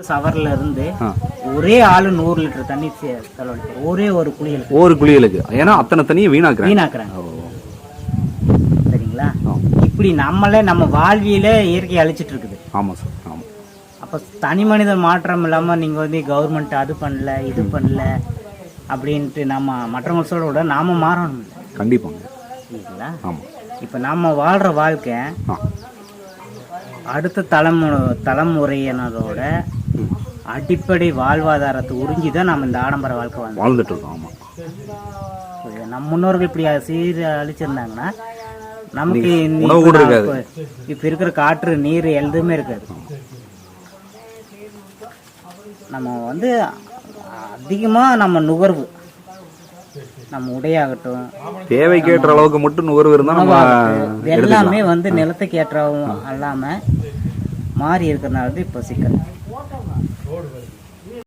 சவர்ல இருந்து ஒரே ஆளு 100 லிட்டர் தண்ணி செலவழிப்பார் ஒரே ஒரு குளியலுக்கு. ஏன்னா அத்தனை தண்ணியை வீணாக்குறாங்க. சரிங்களா? இப்படி நம்மளே நம்ம வாழ்வியல இயற்கையை அழிச்சிட்டு இருக்குது. ஆமா சார். ஆமா. அப்ப தனி மனித மாற்றம் இல்லாம நீங்க வந்து கவர்மெண்ட் அது பண்ணல இது பண்ணல அப்படின்ட்டு நம்ம மற்றவங்க சொல்ல விட நாம மாறணும். கண்டிப்பாங்க. சரிங்களா? ஆமா. இப்ப நம்ம வாழ்ற வாழ்க்கை அடுத்த தலைமுறையினரோட அடிப்படை வாழ்வாதாரத்தை உறிஞ்சிதான் நம்ம இந்த ஆடம்பர வாழ்க்கை வாழ்ந்துட்டு இருக்கோம். ஆமா. நம்ம முன்னோர்கள் இப்படி அழிச்சிருந்தாங்கன்னா நமக்கு இப்ப இருக்கிற காற்று நீர் எதுவுமே இருக்காது. நம்ம வந்து அதிகமா நம்ம நுகர்வு, நம்ம உடையாகட்டும் தேவைக்கேற்ற அளவுக்கு மட்டும் நுகர்வு இருந்தா எல்லாமே வந்து நிலத்துக்கு ஏற்றவும் அல்லாம மாறி இருக்கிறனால இப்ப சிக்கல்.